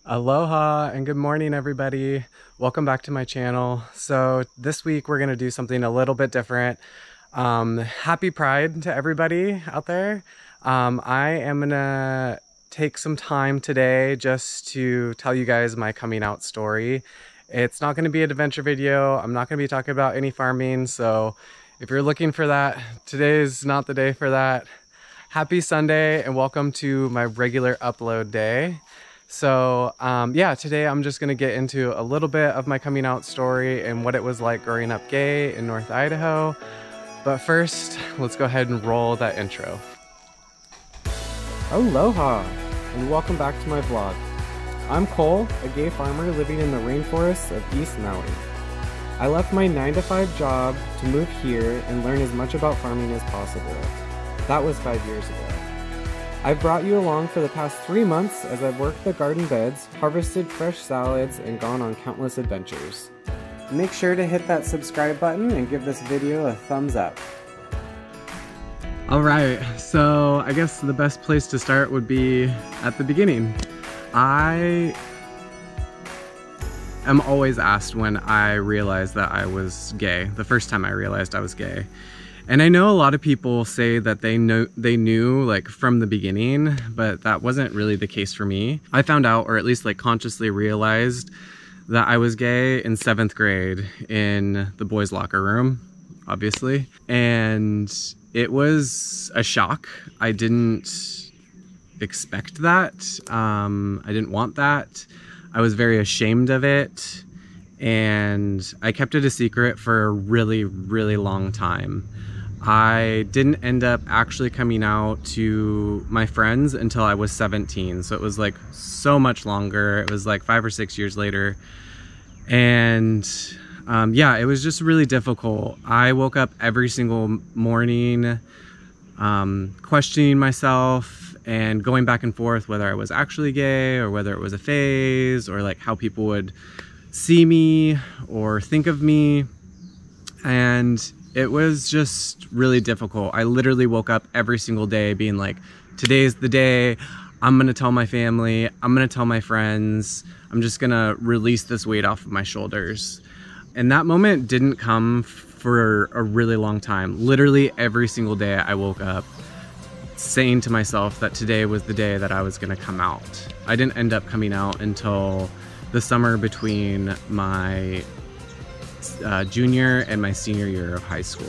Aloha and good morning, everybody. Welcome back to my channel. So this week we're gonna do something a little bit different. Happy Pride to everybody out there. I am gonna take some time today just to tell you guys my coming out story. It's not gonna be an adventure video. I'm not gonna be talking about any farming. So if you're looking for that, today is not the day for that. Happy Sunday and welcome to my regular upload day. So yeah, today I'm just gonna get into a little bit of my coming out story and what it was like growing up gay in North Idaho. But first, let's go ahead and roll that intro. Aloha and welcome back to my vlog. I'm Cole, a gay farmer living in the rainforests of East Maui. I left my 9-to-5 job to move here and learn as much about farming as possible. That was 5 years ago. I've brought you along for the past 3 months as I've worked the garden beds, harvested fresh salads, and gone on countless adventures. Make sure to hit that subscribe button and give this video a thumbs up. Alright, so I guess the best place to start would be at the beginning. I am always asked when I realized that I was gay, the first time I realized I was gay. And I know a lot of people say that they knew like from the beginning, but that wasn't really the case for me. I found out, or at least like consciously realized, that I was gay in 7th grade in the boys' locker room, obviously. And it was a shock. I didn't expect that. I didn't want that. I was very ashamed of it. And I kept it a secret for a really, really long time. I didn't end up actually coming out to my friends until I was 17. So it was like so much longer. It was like 5 or 6 years later. And yeah, it was just really difficult. I woke up every single morning questioning myself and going back and forth whether I was actually gay or whether it was a phase or like how people would see me or think of me. And it was just really difficult. I literally woke up every single day being like, today's the day. I'm gonna tell my family. I'm gonna tell my friends. I'm just gonna release this weight off of my shoulders. And that moment didn't come for a really long time. Literally every single day I woke up saying to myself that today was the day that I was gonna come out. I didn't end up coming out until the summer between my junior and my senior year of high school.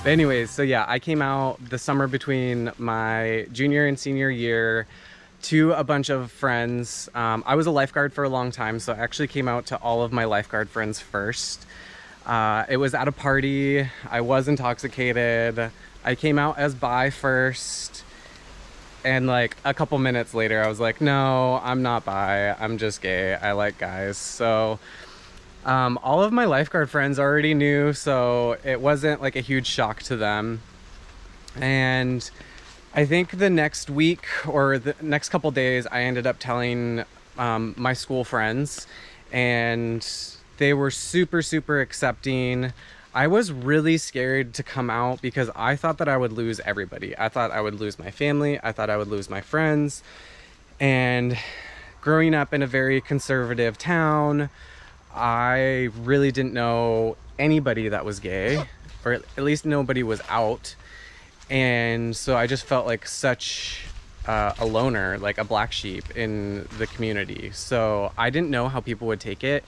Anyways, so yeah, I came out the summer between my junior and senior year to a bunch of friends. I was a lifeguard for a long time, so I actually came out to all of my lifeguard friends first. It was at a party. I was intoxicated. I came out as bi first. And like a couple minutes later, I was like, no, I'm not bi. I'm just gay. I like guys. So all of my lifeguard friends already knew, so it wasn't like a huge shock to them. And I think the next week or the next couple days, I ended up telling my school friends, and they were super, super accepting. I was really scared to come out because I thought that I would lose everybody. I thought I would lose my family. I thought I would lose my friends. And growing up in a very conservative town, I really didn't know anybody that was gay, or at least nobody was out. And so I just felt like such a loner, like a black sheep in the community. So I didn't know how people would take it.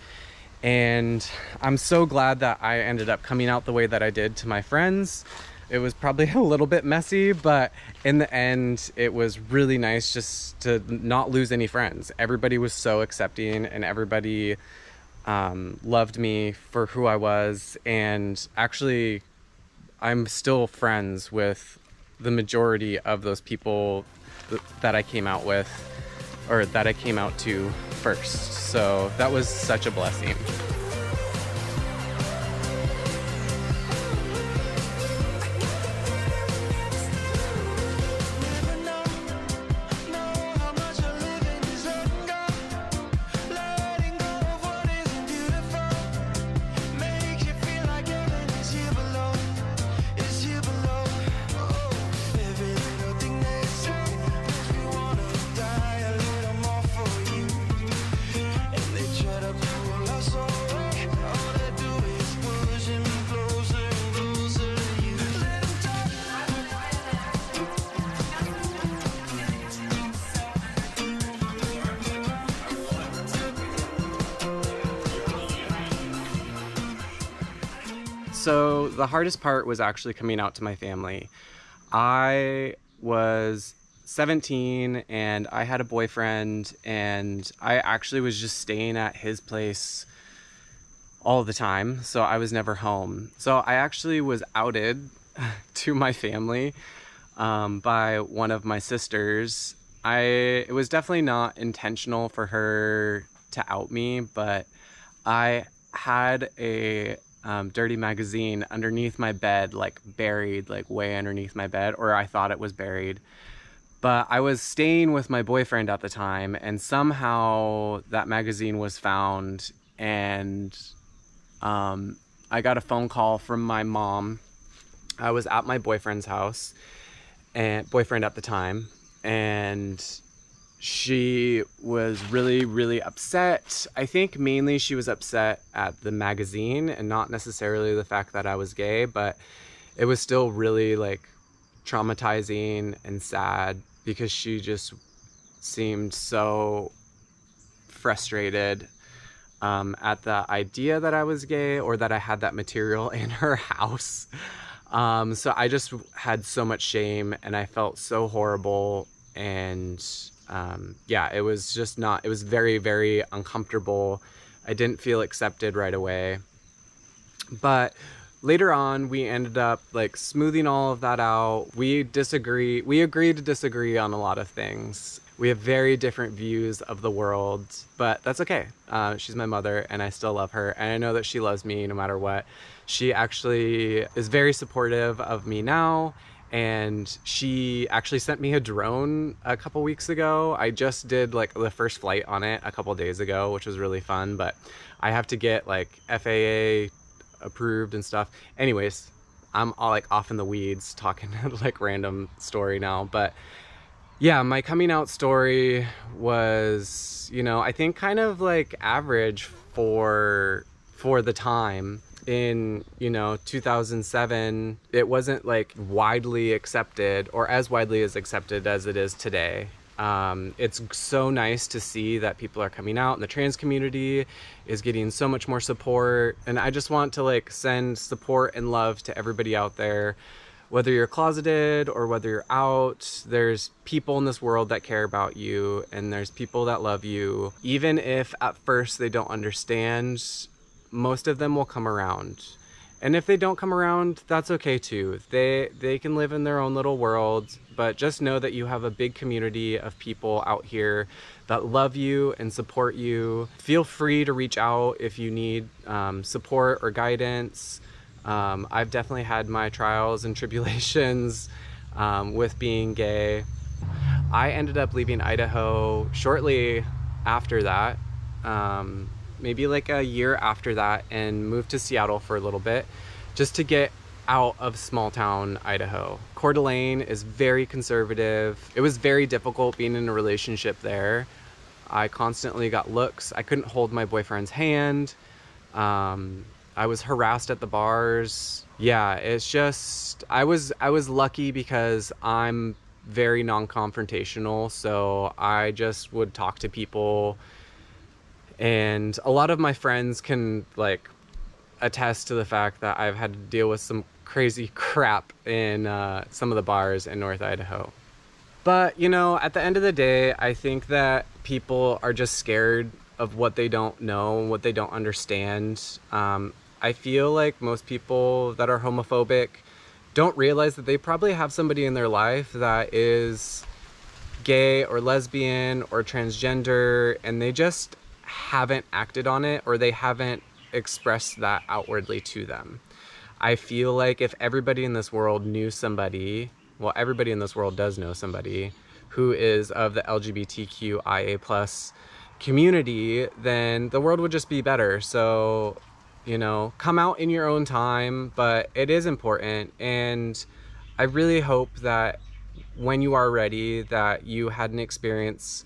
And I'm so glad that I ended up coming out the way that I did to my friends. It was probably a little bit messy, but in the end, it was really nice just to not lose any friends. Everybody was so accepting, and everybody loved me for who I was, and actually I'm still friends with the majority of those people that I came out with, or that I came out to first. So that was such a blessing. So the hardest part was actually coming out to my family. I was 17 and I had a boyfriend, and I actually was just staying at his place all the time, so I was never home. So I actually was outed to my family by one of my sisters. It was definitely not intentional for her to out me, but I had a dirty magazine underneath my bed, like buried, like way underneath my bed, or I thought it was buried. But I was staying with my boyfriend at the time, and somehow that magazine was found, and I got a phone call from my mom. I was at my boyfriend's house, and boyfriend at the time, and she was really, really upset. I think mainly she was upset at the magazine and not necessarily the fact that I was gay, but it was still really like traumatizing and sad because she just seemed so frustrated at the idea that I was gay or that I had that material in her house. So I just had so much shame and I felt so horrible, and yeah, it was just not, it was very, very uncomfortable. I didn't feel accepted right away. But later on, we ended up like smoothing all of that out. We agreed to disagree on a lot of things. We have very different views of the world, but that's okay. She's my mother and I still love her, and I know that she loves me no matter what. She actually is very supportive of me now, and she actually sent me a drone a couple weeks ago. I just did like the first flight on it a couple days ago, which was really fun, but I have to get like FAA approved and stuff. Anyways, I'm all like off in the weeds talking like random story now, but yeah, my coming out story was, you know, I think kind of like average for the time. In, you know, 2007, it wasn't like widely accepted or as widely as accepted as it is today. It's so nice to see that people are coming out and the trans community is getting so much more support. And I just want to like send support and love to everybody out there. Whether you're closeted or whether you're out, there's people in this world that care about you, and there's people that love you. Even if at first they don't understand, most of them will come around. And if they don't come around, that's okay too. They can live in their own little world, but just know that you have a big community of people out here that love you and support you. Feel free to reach out if you need support or guidance. I've definitely had my trials and tribulations with being gay. I ended up leaving Idaho shortly after that, maybe like a year after that, and moved to Seattle for a little bit just to get out of small town Idaho. Coeur d'Alene is very conservative. It was very difficult being in a relationship there. I constantly got looks. I couldn't hold my boyfriend's hand. I was harassed at the bars. Yeah, it's just, I was lucky because I'm very non-confrontational, so I just would talk to people, and a lot of my friends can like attest to the fact that I've had to deal with some crazy crap in some of the bars in North Idaho. But, you know, at the end of the day, I think that people are just scared of what they don't know and what they don't understand. I feel like most people that are homophobic don't realize that they probably have somebody in their life that is gay or lesbian or transgender, and they just haven't acted on it, or they haven't expressed that outwardly to them. I feel like if everybody in this world knew somebody, well, everybody in this world does know somebody who is of the LGBTQIA+ community, then the world would just be better. So, you know, come out in your own time, but it is important. And I really hope that when you are ready, that you had an experience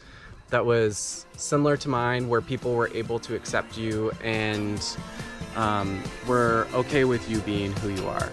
that was similar to mine, where people were able to accept you and were okay with you being who you are.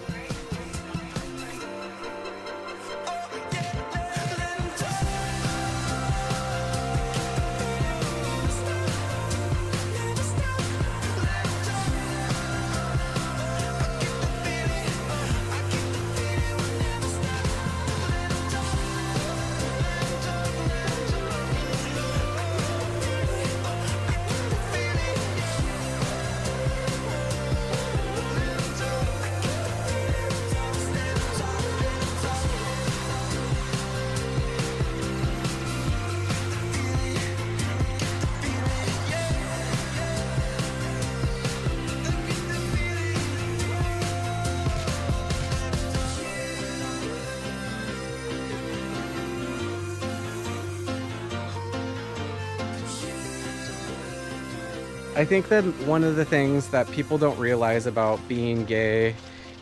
I think that one of the things that people don't realize about being gay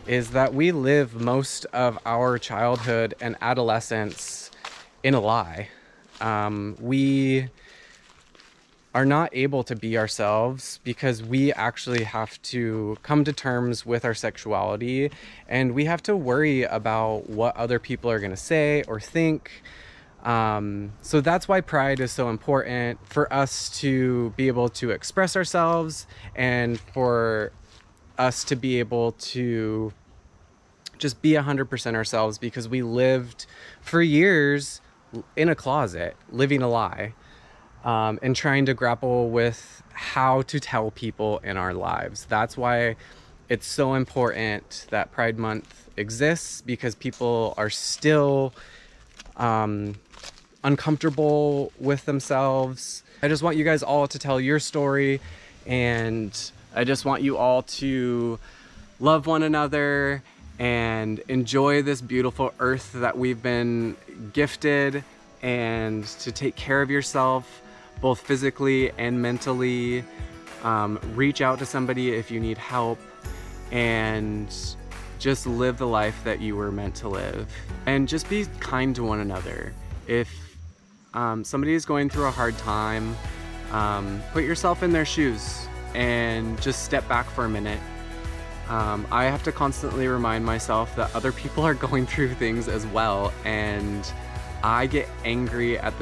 is that we live most of our childhood and adolescence in a lie. We are not able to be ourselves because we actually have to come to terms with our sexuality, and we have to worry about what other people are going to say or think. So that's why Pride is so important, for us to be able to express ourselves and for us to be able to just be 100% ourselves, because we lived for years in a closet, living a lie, and trying to grapple with how to tell people in our lives. That's why it's so important that Pride Month exists, because people are still uncomfortable with themselves. I just want you guys all to tell your story, and I just want you all to love one another and enjoy this beautiful earth that we've been gifted, and to take care of yourself both physically and mentally. Reach out to somebody if you need help, and just live the life that you were meant to live, and just be kind to one another. If somebody is going through a hard time, put yourself in their shoes and just step back for a minute. I have to constantly remind myself that other people are going through things as well, and I get angry at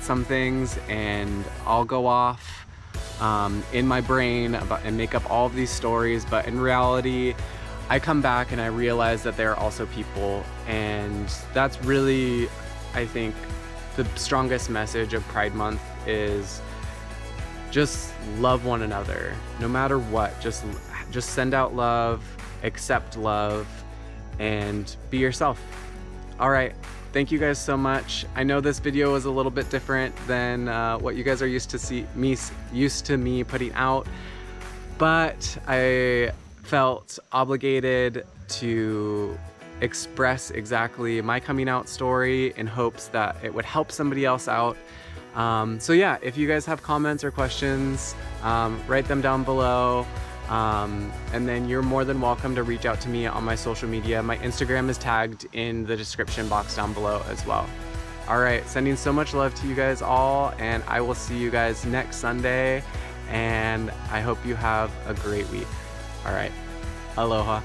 some things, and I'll go off in my brain and make up all of these stories, but in reality I come back and I realize that there are also people, and that's really, I think, the strongest message of Pride Month is just love one another. No matter what, just send out love, accept love, and be yourself. All right, thank you guys so much. I know this video is a little bit different than what you guys are used to me putting out, but I felt obligated to express exactly my coming out story in hopes that it would help somebody else out. So yeah, if you guys have comments or questions, write them down below, and then you're more than welcome to reach out to me on my social media. My Instagram is tagged in the description box down below as well. All right, sending so much love to you guys all, and I will see you guys next Sunday, and I hope you have a great week. All right, aloha.